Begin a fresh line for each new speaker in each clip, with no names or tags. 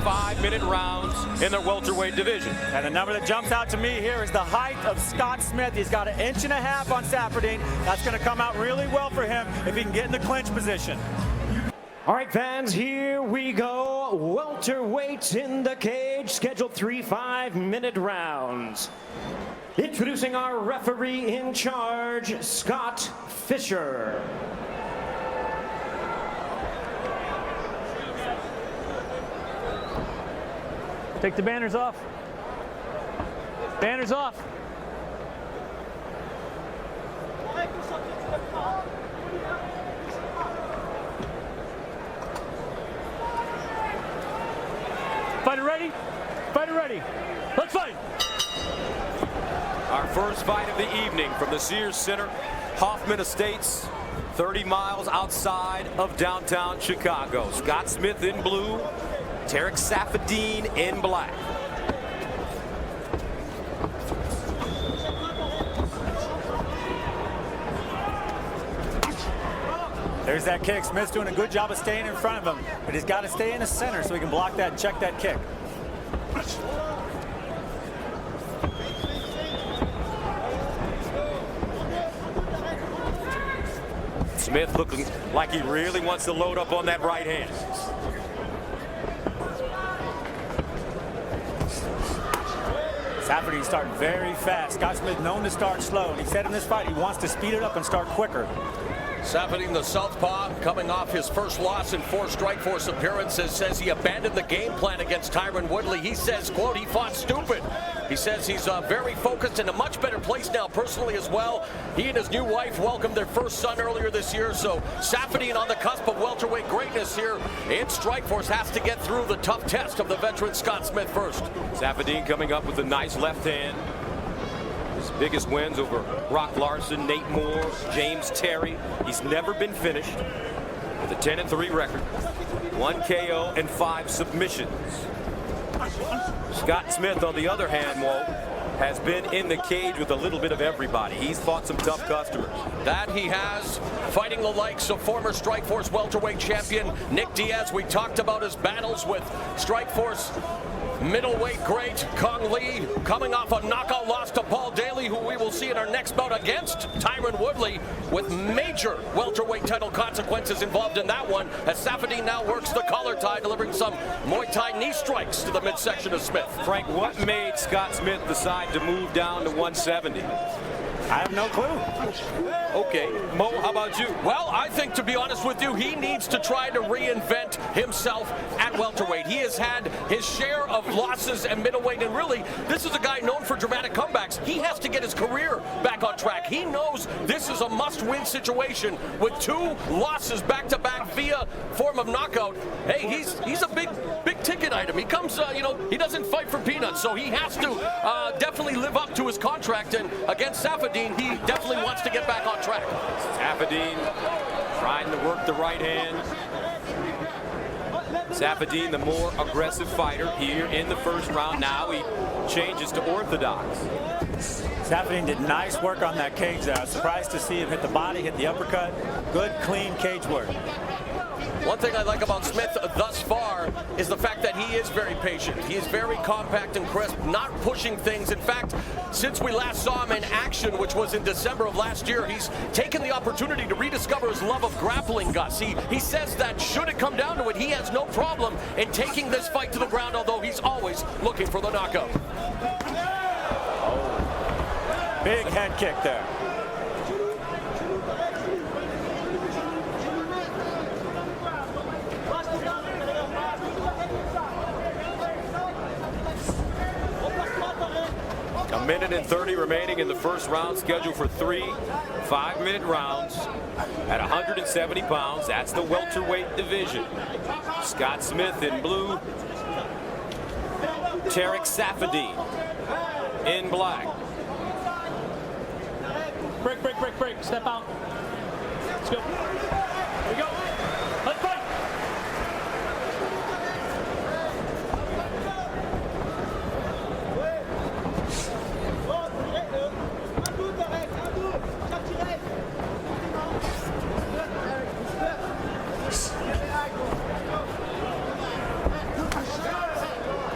5-minute rounds in their welterweight division.
And the number that jumps out to me here is the height of Scott Smith. He's got 1.5 inches on Saffiedin. That's going to come out really well for him if he can get in the clinch position.
All right, fans, here we go. Welterweight in the cage, scheduled 3 5-minute rounds. Introducing our referee in charge, Scott Fisher.
Take the banners off. Banners off. Fighter ready? Fighter ready. Let's fight.
Our first fight of the evening from the Sears Center, Hoffman Estates, 30 miles outside of downtown Chicago. Scott Smith in blue, Tarec Saffiedin in black.
There's that kick. Smith's doing a good job of staying in front of him, but he's got to stay in the center so he can block that and check that kick.
Smith looking like he really wants to load up on that right hand.
Saffiedin starting very fast. Scott Smith known to start slow. And he said in this fight he wants to speed it up and start quicker.
Saffiedin, the southpaw, coming off his first loss in 4 Strikeforce appearances, says he abandoned the game plan against Tyron Woodley. He says, quote, he fought stupid. He says he's very focused, in a much better place now personally as well. He and his new wife welcomed their first son earlier this year, so Saffiedin on the cusp of welterweight greatness here in Strikeforce has to get through the tough test of the veteran Scott Smith first. Saffiedin coming up with a nice left hand. His biggest wins over Brock Larson, Nate Moore, James Terry. He's never been finished with a 10-3 record, 1 KO and 5 submissions. Scott Smith, on the other hand, Walt, has been in the cage with a little bit of everybody. He's fought some tough customers. That he has, fighting the likes of former Strikeforce welterweight champion Nick Diaz. We talked about his battles with Strikeforce middleweight great Kong Lee, coming off a knockout loss to Paul Daly, who we will see in our next bout against Tyron Woodley, with major welterweight title consequences involved in that one, as Saffiedin now works the collar tie, delivering some Muay Thai knee strikes to the midsection of Smith. Frank, what made Scott Smith decide to move down to 170?
I have no clue.
Okay, Mo, how about you? Well, I think, to be honest with you, he needs to try to reinvent himself at welterweight. He has had his share of losses at middleweight, and really, this is a guy known for dramatic comebacks. He has to get his career back on track. He knows this is a must-win situation with 2 losses back-to-back via form of knockout. Hey, he's a big ticket item. He comes, he doesn't fight for peanuts, so he has to definitely live up to his contract, and against Saffiedin, he definitely wants to get back on track. Saffiedin trying to work the right hand. Saffiedin, the more aggressive fighter here in the first round. Now he changes to orthodox.
Saffiedin did nice work on that cage there. I was surprised to see him hit the body, hit the uppercut. Good, clean cage work.
One thing I like about Smith thus far is the fact that he is very patient. He is very compact and crisp, not pushing things. In fact, since we last saw him in action, which was in December of last year, he's taken the opportunity to rediscover his love of grappling, Gus. He says that should it come down to it, he has no problem in taking this fight to the ground, although he's always looking for the knockout.
Big head kick there.
A minute and 30 remaining in the first round, scheduled for 3 5-minute rounds at 170 pounds. That's the welterweight division. Scott Smith in blue, Tarec Saffiedin in black.
Break, break, break, break. Step out. Let's go. Here we go. Let's fight.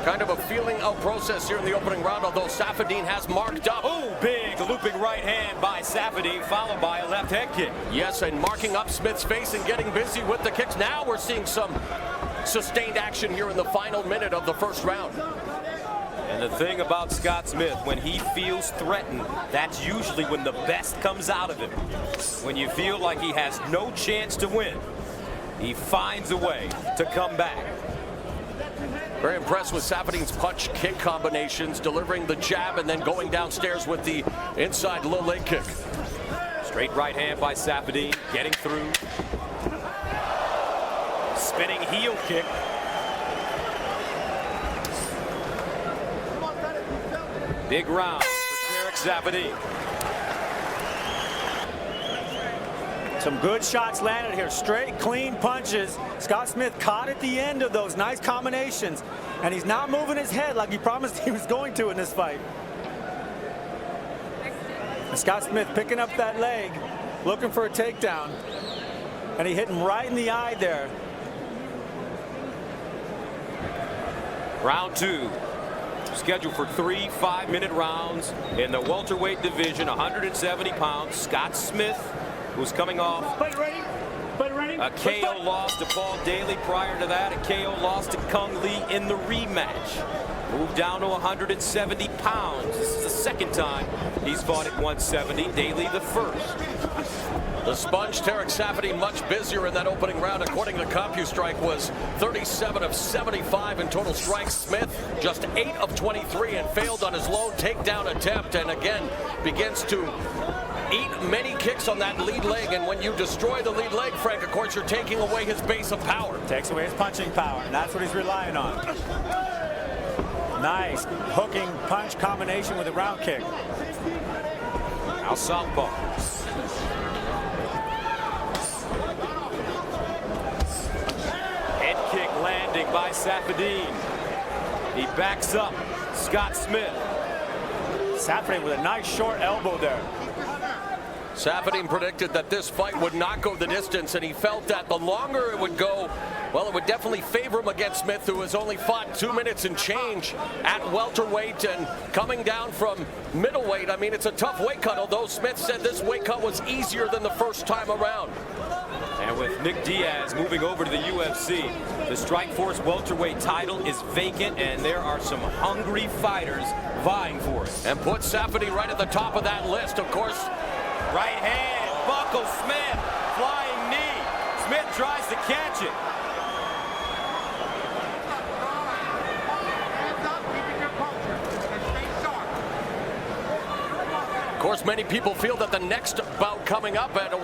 Kind of a feeling out process here in the opening round, although Saffiedin has marked up.
Oh, big looping right hand by Saffiedin, followed by a left head kick.
Yes, and marking up Smith's face and getting busy with the kicks. Now we're seeing some sustained action here in the final minute of the first round.
And the thing about Scott Smith, when he feels threatened, that's usually when the best comes out of him. When you feel like he has no chance to win, he finds a way to come back.
Very impressed with Saffiedin's punch-kick combinations, delivering the jab and then going downstairs with the inside low leg kick.
Straight right hand by Saffiedin, getting through. Spinning heel kick. Big round for Tarec Saffiedin.
Some good shots landed here. Straight, clean punches. Scott Smith caught at the end of those nice combinations. And he's not moving his head like he promised he was going to in this fight. And Scott Smith picking up that leg, looking for a takedown. And he hit him right in the eye there.
Round two. Scheduled for 3 5-minute rounds in the welterweight division, 170 pounds. Scott Smith, who's coming off
Fight ready. Fight ready.
a KO loss to Paul Daly. Prior to that, a KO loss to Kung Lee in the rematch. Moved down to 170 pounds. This is the second time he's fought at 170. Daly the first.
The sponge, Tarec Saffiedin, much busier in that opening round. According to CompuStrike, was 37 of 75 in total strikes. Smith just 8 of 23 and failed on his lone takedown attempt, and again begins to eat many kicks on that lead leg. And when you destroy the lead leg, Frank, of course, you're taking away his base of power.
Takes away his punching power, and that's what he's relying on. Nice hooking punch combination with a round kick.
Now southpaw. Head kick landing by Saffiedin. He backs up Scott Smith.
Saffiedin with a nice short elbow there.
Saffiedin predicted that this fight would not go the distance, and he felt that the longer it would go, well, it would definitely favor him against Smith, who has only fought 2 minutes and change at welterweight and coming down from middleweight. I mean, it's a tough weight cut, although Smith said this weight cut was easier than the first time around.
And with Nick Diaz moving over to the UFC, the Strikeforce welterweight title is vacant, and there are some hungry fighters vying for it.
And put Saffiedin right at the top of that list, of course.
Right hand, buckle Smith, flying knee. Smith tries to catch it.
Of course, many people feel that the next bout coming up at a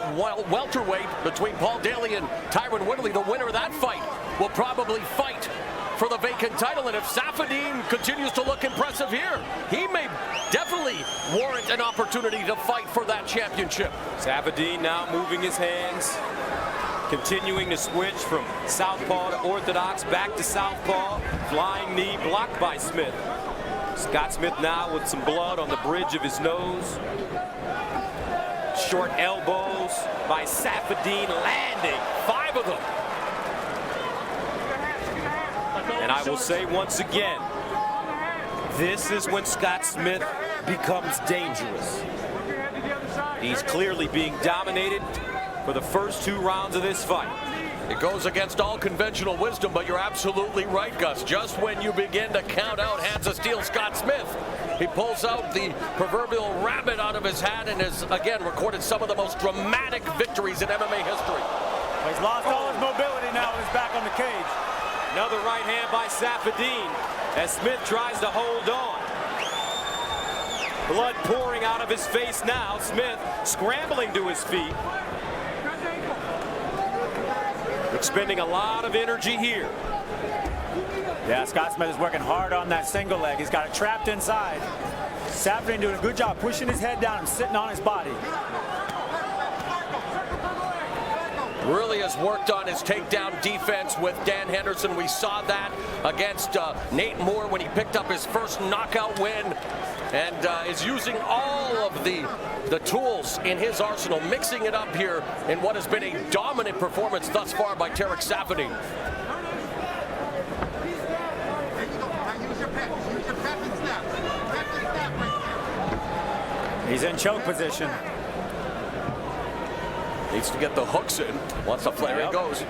welterweight between Paul Daly and Tyron Woodley, the winner of that fight will probably fight for the vacant title. And if Saffiedin continues to look impressive here, he may definitely warrant an opportunity to fight for that championship.
Saffiedin now moving his hands, continuing to switch from southpaw to orthodox, back to southpaw. Flying knee blocked by Smith. Scott Smith now with some blood on the bridge of his nose. Short elbows by Saffiedin, landing 5 of them. And I will say once again, this is when Scott Smith becomes dangerous. He's clearly being dominated for the first 2 rounds of this fight.
It goes against all conventional wisdom, but you're absolutely right, Gus. Just when you begin to count out hands of steel, Scott Smith, he pulls out the proverbial rabbit out of his hat and has, again, recorded some of the most dramatic victories in MMA history.
He's lost all his mobility now and he's back on the cage.
Another right hand by Saffiedin as Smith tries to hold on. Blood pouring out of his face now. Smith scrambling to his feet. Expending a lot of energy here.
Yeah, Scott Smith is working hard on that single leg. He's got it trapped inside. Saffiedin doing a good job pushing his head down and sitting on his body.
Really has worked on his takedown defense with Dan Henderson. We saw that against Nate Moore when he picked up his first knockout win, and is using all of the tools in his arsenal, mixing it up here in what has been a dominant performance thus far by Tarec Saffiedin.
He's in choke position.
Needs to get the hooks in. Once the flare he goes.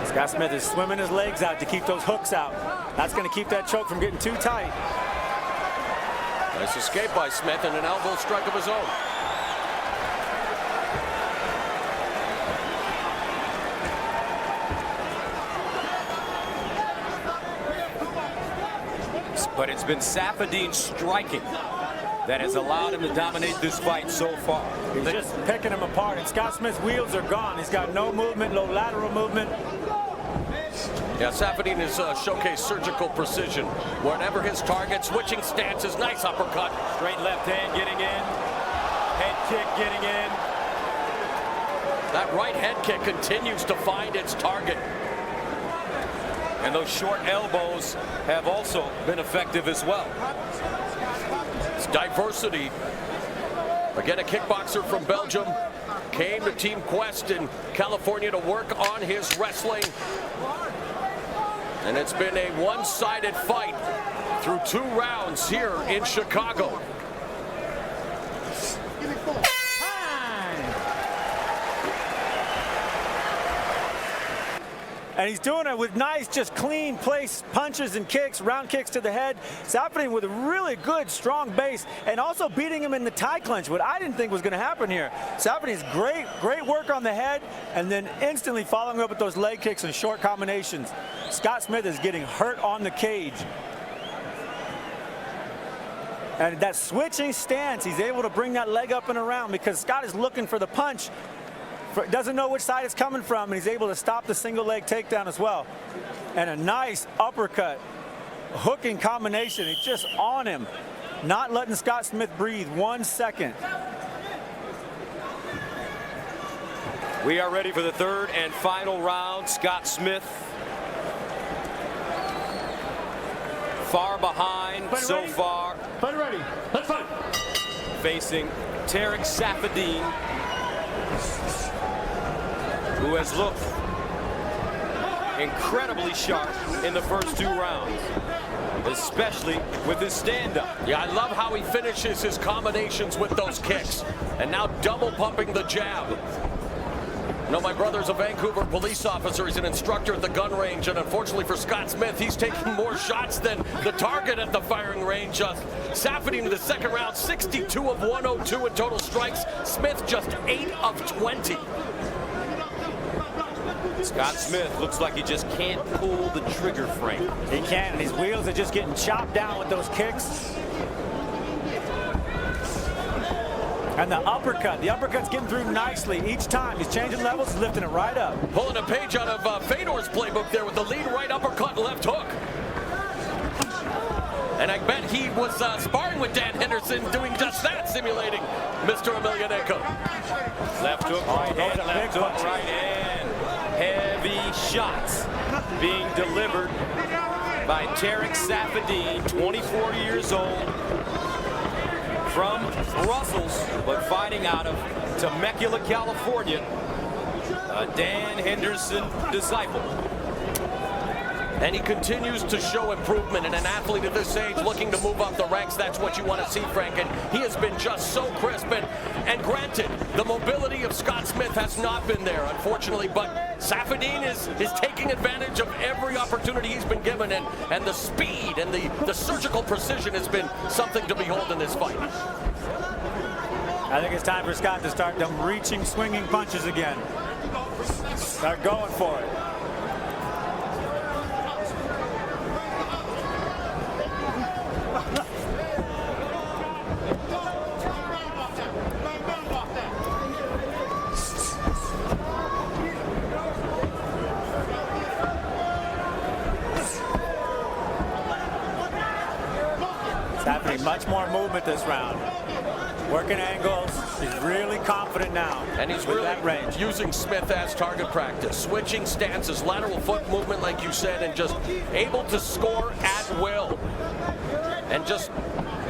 Scott Smith is swimming his legs out to keep those hooks out. That's going to keep that choke from getting too tight.
Nice escape by Smith and an elbow strike of his own.
But it's been Saffiedin striking that has allowed him to dominate this fight so far.
He's just picking him apart, and Scott Smith's wheels are gone. He's got no movement, no lateral movement.
Yeah, Saffiedin has showcased surgical precision. Whenever his target, switching stances, nice uppercut.
Straight left hand getting in. Head kick getting in.
That right head kick continues to find its target.
And those short elbows have also been effective as well.
It's diversity. Again, a kickboxer from Belgium. Came to Team Quest in California to work on his wrestling. And it's been a one-sided fight through 2 rounds here in Chicago.
And he's doing it with nice, just clean place punches and kicks, round kicks to the head. Saffiedin with a really good, strong base, and also beating him in the tie clinch, what I didn't think was going to happen here. Saffiedin's great work on the head, and then instantly following up with those leg kicks and short combinations. Scott Smith is getting hurt on the cage. And that switching stance, he's able to bring that leg up and around because Scott is looking for the punch. Doesn't know which side it's coming from, and he's able to stop the single leg takedown as well. And a nice uppercut, hooking combination. He's just on him, not letting Scott Smith breathe 1 second.
We are ready for the third and final round. Scott Smith far behind so far.
Fight ready. Let's fight.
Facing Tarec Saffiedin, who has looked incredibly sharp in the first 2 rounds, especially with his stand-up.
Yeah, I love how he finishes his combinations with those kicks. And now double pumping the jab. You know, my brother's a Vancouver police officer. He's an instructor at the gun range. And unfortunately for Scott Smith, he's taking more shots than the target at the firing range. Saffiedin in the second round, 62 of 102 in total strikes. Smith just 8 of 20.
Scott Smith looks like he just can't pull the trigger frame.
He can't, and his wheels are just getting chopped down with those kicks. And the uppercut's getting through nicely each time. He's changing levels, he's lifting it right up.
Pulling a page out of Fedor's playbook there with the lead right uppercut and left hook. And I bet he was sparring with Dan Henderson doing just that, simulating Mr. Emelianenko.
Left hook, right hand, left hook, right hand. Heavy shots being delivered by Tarec Saffiedin, 24 years old, from Brussels, but fighting out of Temecula, California, a Dan Henderson disciple.
And he continues to show improvement, and an athlete at this age looking to move up the ranks, that's what you want to see, Frank. And he has been just so crisp. And granted, the mobility of Scott Smith has not been there, unfortunately, but Saffiedin is taking advantage of every opportunity he's been given, and the speed and the surgical precision has been something to behold in this fight.
I think it's time for Scott to start them reaching, swinging punches again. Start going for it. Saffiedin, much more movement this round. Working angles. He's really confident now.
And he's really
that range.
Using Smith as target practice. Switching stances, lateral foot movement, like you said, and just able to score at will. And just,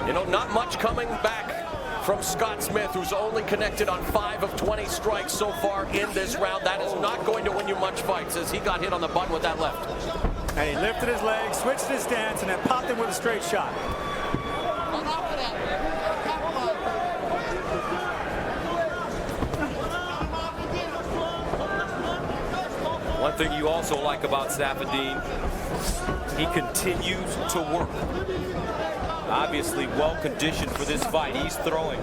you know, not much coming back from Scott Smith, who's only connected on 5 of 20 strikes so far in this round. That is not going to win you much fights, as he got hit on the button with that left.
And he lifted his leg, switched his stance, and then popped him with a straight shot.
One thing you also like about Saffiedin, he continues to work. Obviously well conditioned for this fight. He's throwing.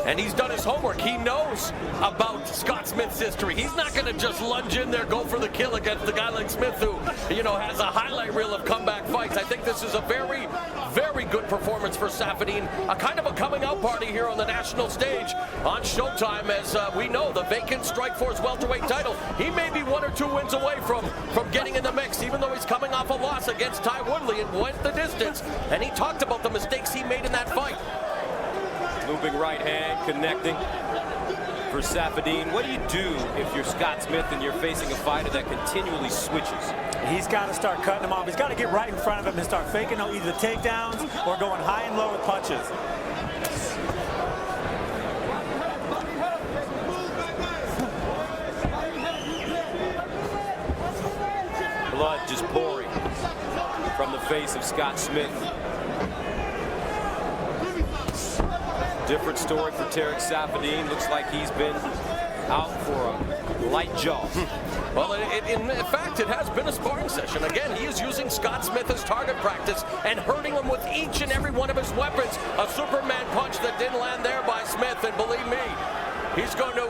And he's done his homework. He knows about Scott Smith's history. He's not going to just lunge in there, go for the kill against a guy like Smith who, you know, has a highlight reel of comeback fights. I think this is a very, very good performance for Saffiedin. A kind of a coming out party here on the national stage on Showtime, as we know the vacant Strikeforce welterweight title. He may be 1 or 2 wins away from getting in the mix, even though he's coming off a loss against Ty Woodley and went the distance. And he talked about the mistakes he made in that fight.
Looping right hand, connecting for Saffiedin. What do you do if you're Scott Smith and you're facing a fighter that continually switches?
He's got to start cutting him off. He's got to get right in front of him and start faking either the takedowns or going high and low with punches.
Blood just pouring from the face of Scott Smith. Different story for Tarec Saffiedin. Looks like he's been out for a light jog.
Well, in fact, it has been a sparring session. Again, he is using Scott Smith as target practice and hurting him with each and every one of his weapons. A Superman punch that didn't land there by Smith, and believe me, he's going to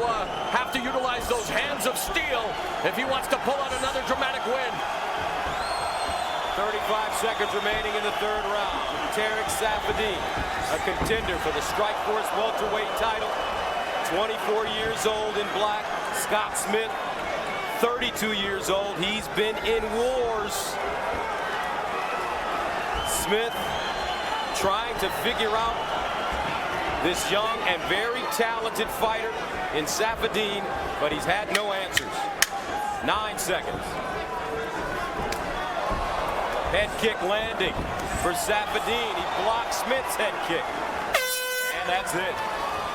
have to utilize those hands of steel if he wants to pull out another dramatic win.
35 seconds remaining in the third round. Tarec Saffiedin, a contender for the Strikeforce welterweight title. 24 years old in black. Scott Smith, 32 years old. He's been in wars. Smith trying to figure out this young and very talented fighter in Saffiedin, but he's had no answers. 9 seconds. Head kick landing for Saffiedin. He blocks Smith's head kick. And that's it.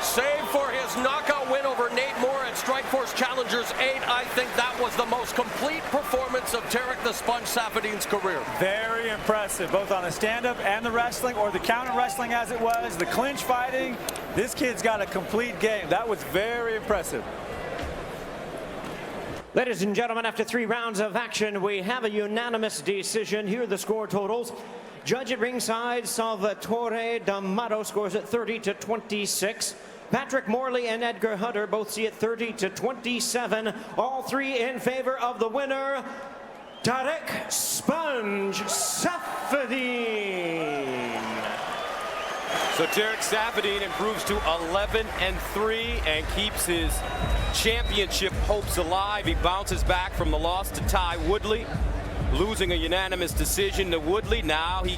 Save for his knockout win over Nate Moore at Strikeforce Challengers 8. I think that was the most complete performance of Tarec the Sponge Saffiedin's career.
Very impressive, both on the stand-up and the wrestling, or the counter wrestling as it was, the clinch fighting. This kid's got a complete game. That was very impressive.
Ladies and gentlemen, after 3 rounds of action, we have a unanimous decision. Here are the score totals. Judge at ringside, Salvatore D'Amato scores at 30-26. Patrick Morley and Edgar Hunter both see it 30-27. All 3 in favor of the winner, Tarec Sponge Saffiedin.
So Tarec Saffiedin improves to 11-3 and keeps his championship hopes alive. He bounces back from the loss to Ty Woodley, losing a unanimous decision to Woodley. Now he